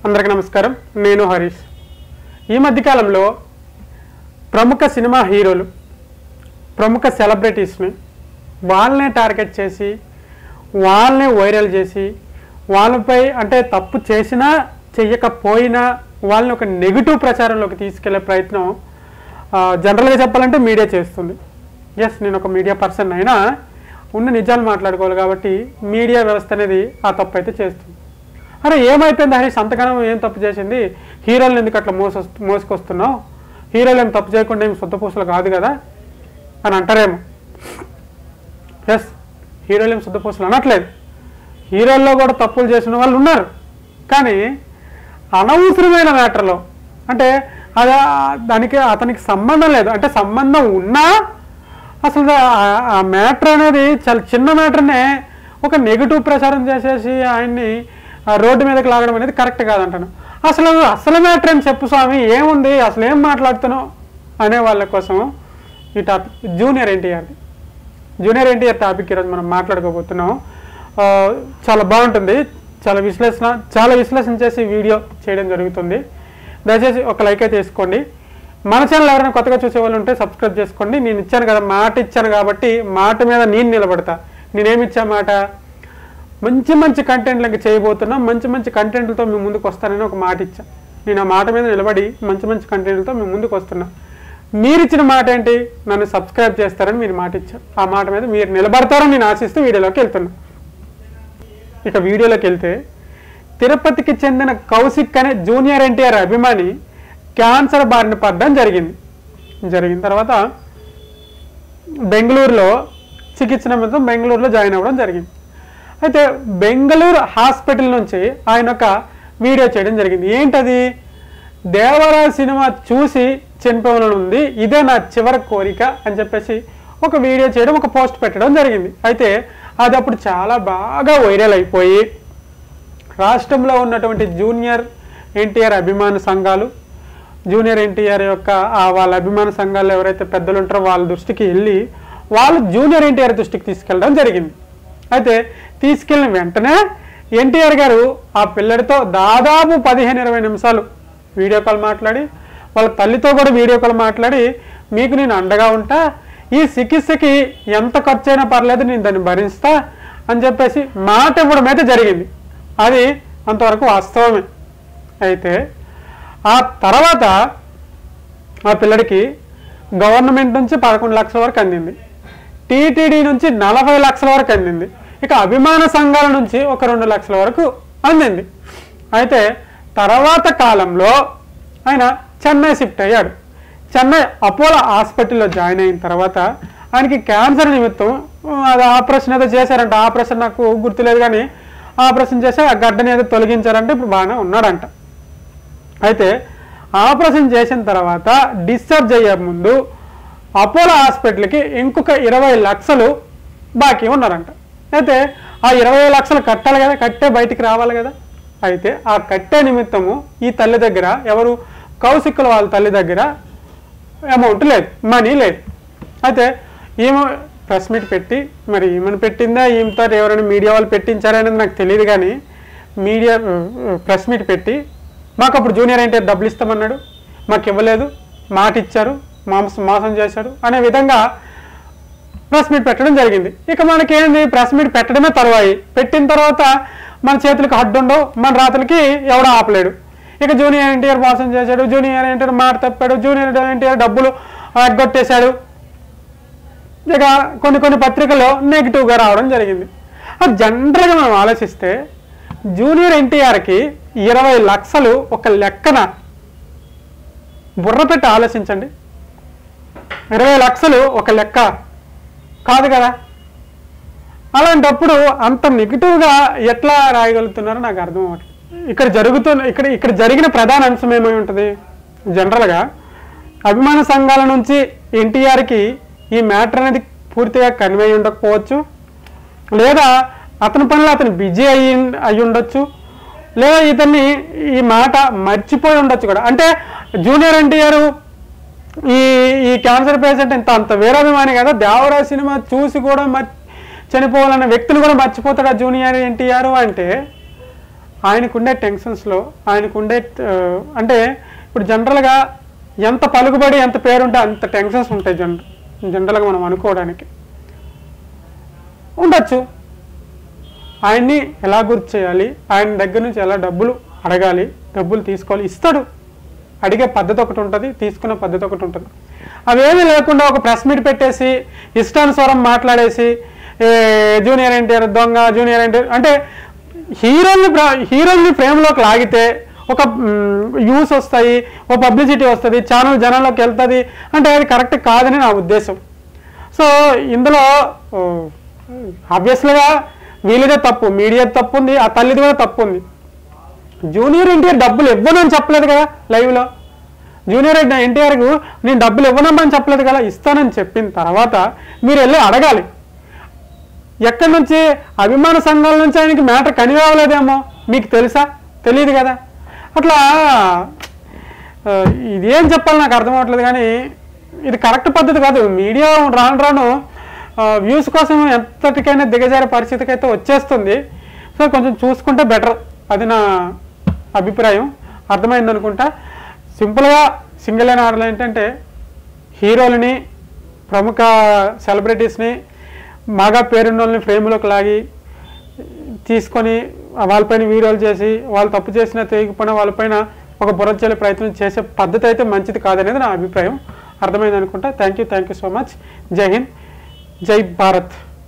అందరికీ నమస్కారం. నేను హరీష్. ఈ మధ్యకాలంలో ప్రముఖ సినిమా హీరోలు, ప్రముఖ సెలబ్రిటీస్ని వాళ్ళనే టార్గెట్ చేసి, వాళ్ళనే వైరల్ చేసి, వాళ్ళపై అంటే తప్పు చేసినా చెయ్యకపోయినా వాళ్ళని ఒక నెగిటివ్ ప్రచారంలోకి తీసుకెళ్లే ప్రయత్నం జనరల్గా చెప్పాలంటే మీడియా చేస్తుంది. ఎస్, నేను ఒక మీడియా పర్సన్ అయినా ఉన్న నిజాలు మాట్లాడుకోవాలి కాబట్టి మీడియా వ్యవస్థ అనేది ఆ తప్పు అయితే చేస్తుంది. అరే ఏమైపోయింది హరీష్, అంతగానో ఏం తప్పు చేసింది, హీరోలను ఎందుకు అట్లా మోసుకొస్తున్నావు, హీరోలు ఏం తప్పు చేయకుండా ఏం సొంత పూసలు కాదు కదా అని అంటారేమో. ఎస్, హీరోలు ఏం సొంత పూసలు అనట్లేదు, హీరోల్లో కూడా తప్పులు చేసిన వాళ్ళు ఉన్నారు. కానీ అనవసరమైన మ్యాటర్లో అంటే అది దానికి అతనికి సంబంధం లేదు, అంటే సంబంధం ఉన్నా అసలు ఆ మ్యాటర్ అనేది చాలా చిన్న మ్యాటర్నే ఒక నెగిటివ్ ప్రచారం చేసేసి ఆయన్ని రోడ్డు మీదకి లాగడం అనేది కరెక్ట్ కాదంటాను. అసలు మ్యాటర్ అని చెప్పు స్వామి, ఏముంది అసలు ఏం మాట్లాడుతున్నావు అనే వాళ్ళ కోసం ఈ టాపిక్ జూనియర్ ఎన్టీఆర్ టాపిక్ ఈరోజు మనం మాట్లాడుకోబోతున్నాం. చాలా బాగుంటుంది, చాలా విశ్లేషణ చేసి వీడియో చేయడం జరుగుతుంది. దయచేసి ఒక లైక్ అయితే వేసుకోండి. మన ఛానల్ ఎవరైనా కొత్తగా చూసే వాళ్ళు ఉంటే సబ్స్క్రైబ్ చేసుకోండి. నేను ఇచ్చాను కదా, మాట ఇచ్చాను కాబట్టి మాట మీద నేను నిలబడతా. నేనేమి ఇచ్చా మాట, మంచి కంటెంట్లకి చేయబోతున్నా, మంచి కంటెంట్లతో మేము ముందుకు వస్తానని ఒక మాట ఇచ్చా. నేను ఆ మాట మీద నిలబడి మంచి కంటెంట్లతో మేము ముందుకు వస్తున్నా. మీరు ఇచ్చిన మాట ఏంటి, నన్ను సబ్స్క్రైబ్ చేస్తారని మీరు మాట ఇచ్చారు. ఆ మాట మీద మీరు నిలబడతారని నేను ఆశిస్తూ వీడియోలోకి వెళ్తున్నా. ఇక వీడియోలోకి వెళ్తే, తిరుపతికి చెందిన కౌశిక్ అనే జూనియర్ ఎన్టీఆర్ అభిమాని క్యాన్సర్ బారిన పడడం జరిగిన తర్వాత బెంగళూరులో చికిత్స నిమిత్తం బెంగళూరులో జాయిన్ అవ్వడం జరిగింది. అయితే బెంగళూరు హాస్పిటల్ నుంచి ఆయన ఒక వీడియో చేయడం జరిగింది. ఏంటది, దేవరా సినిమా చూసి చనిపోవాలని ఉంది, ఇదే నా చివరి కోరిక అని చెప్పేసి ఒక వీడియో చేయడం, ఒక పోస్ట్ పెట్టడం జరిగింది. అయితే అది అప్పుడు చాలా బాగా వైరల్ అయిపోయి రాష్ట్రంలో ఉన్నటువంటి జూనియర్ ఎన్టీఆర్ అభిమాన సంఘాలు, జూనియర్ ఎన్టీఆర్ యొక్క వాళ్ళ అభిమాన సంఘాలు ఎవరైతే పెద్దలు ఉంటారో వాళ్ళ దృష్టికి వెళ్ళి వాళ్ళు జూనియర్ ఎన్టీఆర్ దృష్టికి తీసుకెళ్ళడం జరిగింది. అయితే తీసుకెళ్ళిన వెంటనే ఎన్టీఆర్ గారు ఆ పిల్లడితో దాదాపు 15-20 నిమిషాలు వీడియో కాల్ మాట్లాడి, వాళ్ళ తల్లితో కూడా వీడియో కాల్ మాట్లాడి, మీకు నేను అండగా ఉంటా, ఈ చికిత్సకి ఎంత ఖర్చు అయినా పర్లేదు, నేను దాన్ని భరిస్తా అని చెప్పేసి మాట ఇవ్వడం అయితే జరిగింది. అది అంతవరకు వాస్తవమే. అయితే ఆ తర్వాత ఆ పిల్లడికి గవర్నమెంట్ నుంచి 11 లక్షల వరకు అందింది, టీటీడీ నుంచి 40 లక్షల వరకు అందింది, ఇక అభిమాన సంఘాల నుంచి ఒక 2 లక్షల వరకు అందింది. అయితే తర్వాత కాలంలో ఆయన చెన్నై షిఫ్ట్ అయ్యాడు. చెన్నై అపోలో హాస్పిటల్లో జాయిన్ అయిన తర్వాత ఆయనకి క్యాన్సర్ నిమిత్తం అది ఆపరేషన్ ఏదో చేశారంట. ఆపరేషన్ నాకు గుర్తులేదు, కానీ ఆపరేషన్ చేసి ఆ గడ్డని ఏదో తొలగించారంటే ఇప్పుడు బాగానే ఉన్నాడంట. అయితే ఆపరేషన్ చేసిన తర్వాత డిశ్చార్జ్ అయ్యే ముందు అపోలో హాస్పిటల్కి ఇంకొక 20 లక్షలు బాకీ ఉన్నారంట. అయితే ఆ 20 లక్షలు కట్టాలి కదా, కట్టే బయటికి రావాలి కదా. అయితే ఆ కట్టే నిమిత్తము ఈ తల్లి దగ్గర, ఎవరు కౌశిక్కుల వాళ్ళ తల్లి దగ్గర అమౌంట్ లేదు, మనీ లేదు. అయితే ఈమె ప్రెస్ మీట్ పెట్టి, మరి ఈమెను పెట్టిందా ఈమెతో ఎవరైనా మీడియా వాళ్ళు పెట్టించారనేది నాకు తెలియదు, కానీ మీడియా ప్రెస్ మీట్ పెట్టి మాకు అప్పుడు జూనియర్ ఎన్టీఆర్ డబ్బులు ఇస్తామన్నాడు, మాకు ఇవ్వలేదు, మాట ఇచ్చారు, మోసం చేశాడు అనే విధంగా ప్రెస్ మీట్ పెట్టడం జరిగింది. ఇక మనకేంది, ప్రెస్ మీట్ పెట్టడమే తరువాయి. పెట్టిన తర్వాత మన చేతులకు హడ్డు ఉండవు, మన రాతలకి ఎవడో ఆపలేడు. ఇక జూనియర్ ఎన్టీఆర్ మోసం చేశాడు, జూనియర్ ఎన్టీఆర్ మాట తప్పాడు, జూనియర్ ఎన్టీఆర్ డబ్బులు ఎగ్గొట్టేశాడు, ఇక కొన్ని పత్రికల్లో నెగిటివ్గా రావడం జరిగింది. అది జనరల్గా మనం ఆలోచిస్తే జూనియర్ ఎన్టీఆర్కి 20 లక్షలు ఒక లెక్కన, బుర్ర పెట్టి ఆలోచించండి, 20 లక్షలు ఒక లెక్క కాదు కదా. అలాంటప్పుడు అంత నెగిటివ్గా ఎట్లా రాయగలుగుతున్నారో నాకు అర్థం అవ్వట్లేదు. ఇక్కడ జరిగిన ప్రధాన అంశం ఏమై ఉంటుంది, జనరల్గా అభిమాన సంఘాల నుంచి ఎన్టీఆర్కి ఈ మ్యాటర్ అనేది పూర్తిగా కన్వే ఉండకపోవచ్చు, లేదా అతని పనిలో అతను బిజీ అయి ఉండొచ్చు, లేదా ఇతన్ని ఈ మాట మర్చిపోయి ఉండొచ్చు కూడా. అంటే జూనియర్ ఎన్టీఆర్ ఈ క్యాన్సర్ పేషెంట్ అంత వీరాభిమాని కదా, దేవరా సినిమా చూసి కూడా చనిపోవాలన్న వ్యక్తిని కూడా మర్చిపోతాడు జూనియర్ ఎన్టీఆర్ అంటే ఆయనకుండే టెన్షన్స్లో ఆయనకుండే అంటే ఇప్పుడు జనరల్గా ఎంత పలుకుబడి ఎంత పేరుంటే అంత టెన్షన్స్ ఉంటాయి జనరల్గా మనం అనుకోవడానికి ఉండొచ్చు. ఆయన్ని ఎలా గుర్తు చేయాలి, ఆయన దగ్గర నుంచి ఎలా డబ్బులు అడగాలి, డబ్బులు తీసుకోవాలి, ఇస్తాడు. అడిగే పద్ధతి ఒకటి ఉంటుంది, తీసుకునే పద్ధతి ఒకటి ఉంటుంది. అవేమీ లేకుండా ఒక ప్రెస్ మీట్ పెట్టేసి ఇష్టానుసారం మాట్లాడేసి జూనియర్ ఎన్టీఆర్ దొంగ, జూనియర్ ఎన్టీఆర్ అంటే హీరోల్ని ఫ్రేమ్లోకి లాగితే ఒక వ్యూస్ వస్తాయి, ఒక పబ్లిసిటీ వస్తుంది, ఛానల్ జనాల్లోకి వెళ్తుంది అంటే అది కరెక్ట్ కాదని నా ఉద్దేశం. సో ఇందులో ఆబ్వియస్లీగా వీళ్ళదే తప్పు, మీడియా తప్పు ఉంది, ఆ తల్లిది కూడా తప్పు ఉంది. జూనియర్ ఎన్టీఆర్ డబ్బులు ఇవ్వనని చెప్పలేదు కదా లైవ్లో. జూనియర్ ఎన్టీఆర్కు నేను డబ్బులు ఇవ్వనమ్మని చెప్పలేదు కదా. ఇస్తానని చెప్పిన తర్వాత మీరు వెళ్ళి అడగాలి. ఎక్కడి నుంచి అభిమాన సంఘాల నుంచి ఆయనకి మ్యాటర్ కనివ్వలేదేమో మీకు తెలుసా? తెలియదు కదా. అట్లా ఇదేం చెప్పాలి నాకు అర్థం అవ్వట్లేదు. కానీ ఇది కరెక్ట్ పద్ధతి కాదు. మీడియా రాను రాను వ్యూస్ కోసం ఎంతటికైనా దిగజారే పరిస్థితికి అయితే వచ్చేస్తుంది. సో కొంచెం చూసుకుంటే బెటర్, అది నా అభిప్రాయం. అర్థమైంది అనుకుంటా. సింపుల్గా సింగిల్ అయిన ఆర్డర్ ఏంటంటే హీరోలని, ప్రముఖ సెలబ్రిటీస్ని, బాగా పేరున్న వాళ్ళని ఫ్రేమ్లోకి లాగి తీసుకొని వాళ్ళపైన వీడియోలు చేసి వాళ్ళు తప్పు చేసినా తెలియకపోయినా వాళ్ళపైన ఒక బురద చల్లే ప్రయత్నం చేసే పద్ధతి అయితే మంచిది కాదనేది నా అభిప్రాయం. అర్థమైంది అనుకుంటా. Thank you so much. జై హింద్, జై భారత్.